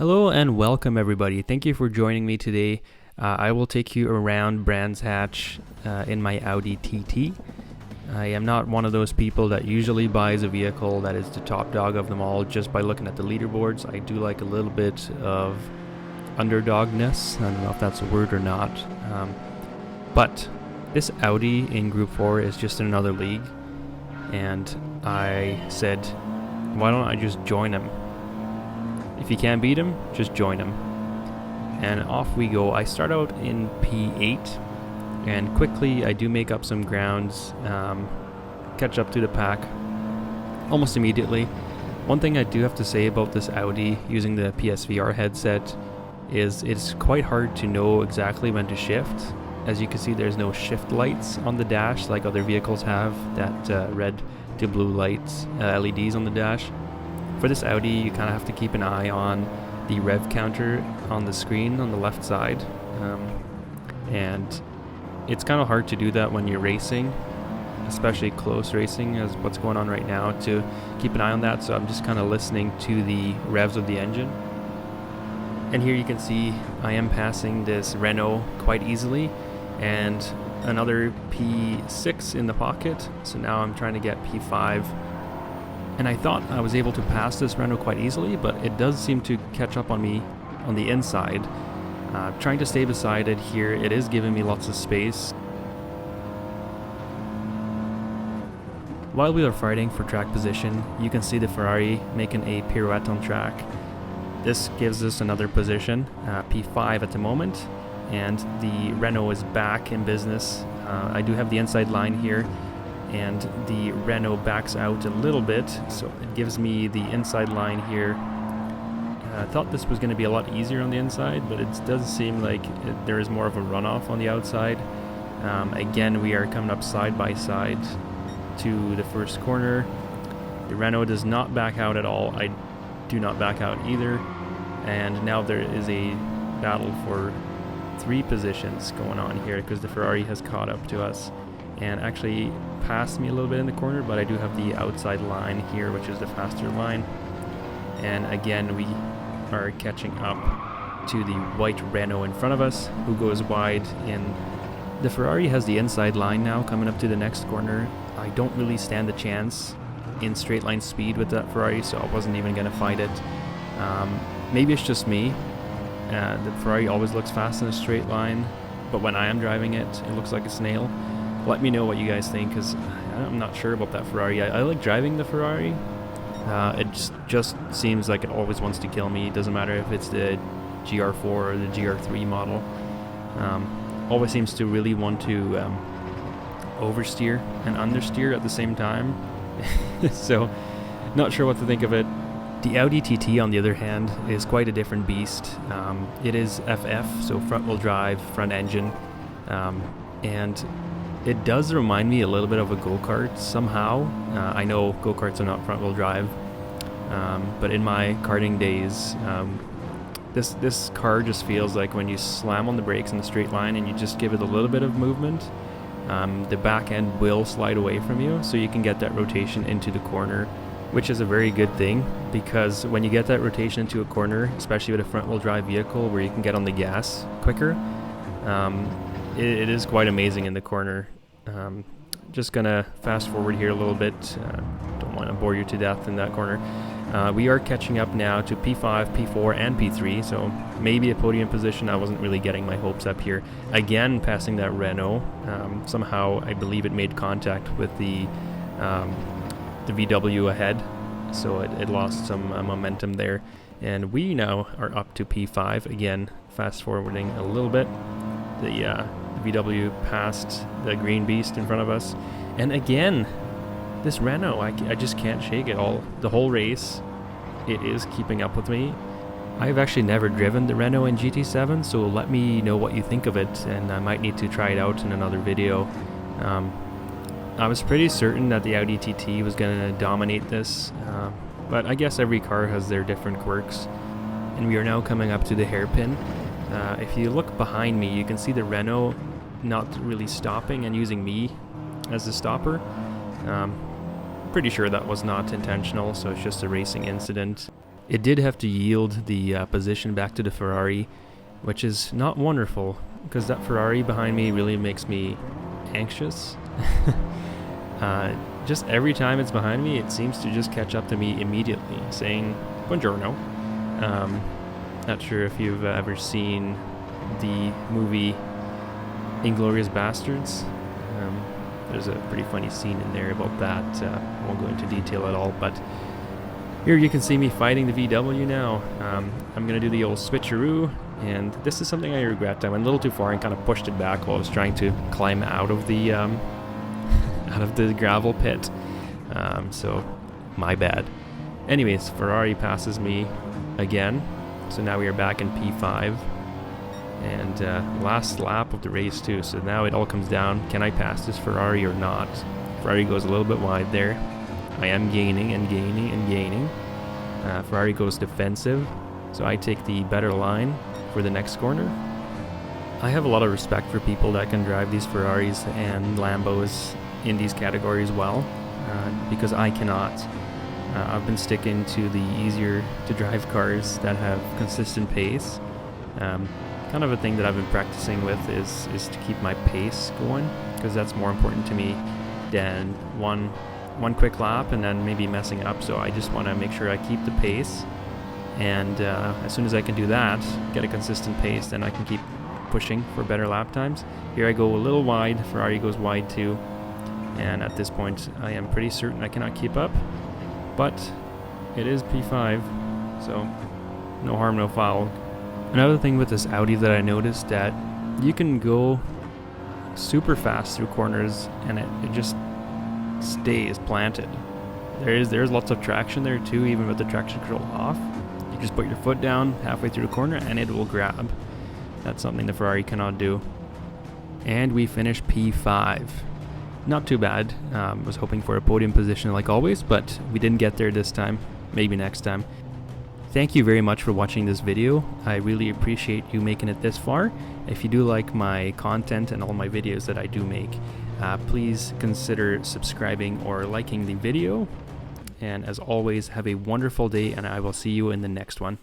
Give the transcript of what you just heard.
Hello and welcome everybody. Thank you for joining me today. I will take you around Brands Hatch in my Audi TT. I am not one of those people that usually buys a vehicle that is the top dog of them all just by looking at the leaderboards. I do like a little bit of underdogness. I don't know if that's a word or not. But this Audi in Group 4 is just in another league. And I said, why don't I just join him? If you can't beat him, just join him. And off we go. I start out in P8, and quickly I do make up some grounds, catch up to the pack almost immediately. One thing I do have to say about this Audi using the PSVR headset is it's quite hard to know exactly when to shift. As you can see, there's no shift lights on the dash like other vehicles have, that red to blue lights, LEDs on the dash. For this Audi, you kind of have to keep an eye on the rev counter on the screen on the left side. And it's kind of hard to do that when you're racing, especially close racing as what's going on right now, to keep an eye on that. So I'm just kind of listening to the revs of the engine. And here you can see I am passing this Renault quite easily, and another P6 in the pocket. So now I'm trying to get P5. And I thought I was able to pass this Renault quite easily, but it does seem to catch up on me on the inside. Trying to stay beside it here, it is giving me lots of space. While we are fighting for track position, you can see the Ferrari making a pirouette on track. This gives us another position, P5 at the moment, and the Renault is back in business. I do have the inside line here, and the Renault backs out a little bit, so it gives me the inside line here. I thought this was going to be a lot easier on the inside, but it does seem like there is more of a runoff on the outside. Again, we are coming up side by side to the first corner. The Renault does not back out at all. I do not back out either. And now there is a battle for 3 positions going on here because the Ferrari has caught up to us and actually passed me a little bit in the corner, but I do have the outside line here, which is the faster line. And again, we are catching up to the white Renault in front of us, who goes wide in. The Ferrari has the inside line now coming up to the next corner. I don't really stand a chance in straight line speed with that Ferrari, so I wasn't even going to fight it. Maybe it's just me. The Ferrari always looks fast in a straight line, but when I am driving it, it looks like a snail. Let me know what you guys think, because I'm not sure about that Ferrari. I like driving the Ferrari. It just seems like it always wants to kill me. It doesn't matter if it's the GR4 or the GR3 model. Always seems to really want to oversteer and understeer at the same time. So, not sure what to think of it. The Audi TT, on the other hand, is quite a different beast. It is FF, so front-wheel drive, front engine, and it does remind me a little bit of a go-kart somehow. I know go-karts are not front-wheel drive, but in my karting days, this car just feels like when you slam on the brakes in the straight line and you just give it a little bit of movement, the back end will slide away from you, so you can get that rotation into the corner, which is a very good thing, because when you get that rotation into a corner, especially with a front-wheel drive vehicle where you can get on the gas quicker, it is quite amazing in the corner. Just gonna fast forward here a little bit. Don't want to bore you to death in that corner. We are catching up now to P5, P4, and P3, so maybe a podium position. I wasn't really getting my hopes up here. Again, passing that Renault. Somehow, I believe it made contact with the VW ahead, so it lost some momentum there. And we now are up to P5. Again, fast forwarding a little bit. The VW passed the green beast in front of us, and again, this Renault, I just can't shake it all. The whole race, it is keeping up with me. I've actually never driven the Renault in GT7, so let me know what you think of it, and I might need to try it out in another video. I was pretty certain that the Audi TT was going to dominate this, but I guess every car has their different quirks. And we are now coming up to the hairpin. If you look behind me, you can see the Renault not really stopping and using me as a stopper. Pretty sure that was not intentional, so it's just a racing incident. It did have to yield the position back to the Ferrari, which is not wonderful, because that Ferrari behind me really makes me anxious. Just every time it's behind me, it seems to just catch up to me immediately, saying "Buongiorno." Not sure if you've ever seen the movie Inglourious Bastards. There's a pretty funny scene in there about that. I won't go into detail at all, but here you can see me fighting the VW now. I'm going to do the old switcheroo, and this is something I regret. I went a little too far and kind of pushed it back while I was trying to climb out of the out of the gravel pit. So my bad. Anyways, Ferrari passes me again. So now we are back in P5. And last lap of the race too. So now it all comes down, can I pass this Ferrari or not? Ferrari goes a little bit wide there. I am gaining and gaining and gaining. Ferrari goes defensive. So I take the better line for the next corner. I have a lot of respect for people that can drive these Ferraris and Lambos in these categories well, because I cannot. I've been sticking to the easier to drive cars that have consistent pace. Kind of a thing that I've been practicing with is to keep my pace going, because that's more important to me than one quick lap and then maybe messing up. So I just want to make sure I keep the pace, and as soon as I can do that, get a consistent pace, then I can keep pushing for better lap times. Here I go a little wide, Ferrari goes wide too, and at this point I am pretty certain I cannot keep up, but it is P5, so no harm, no foul. Another thing with this Audi that I noticed, that you can go super fast through corners and it just stays planted. There's lots of traction there too, even with the traction control off. You just put your foot down halfway through the corner and it will grab. That's something the Ferrari cannot do. And we finished P5. Not too bad. Was hoping for a podium position like always, but we didn't get there this time. Maybe next time. Thank you very much for watching this video. I really appreciate you making it this far. If you do like my content and all my videos that I do make, please consider subscribing or liking the video. And as always, have a wonderful day, and I will see you in the next one.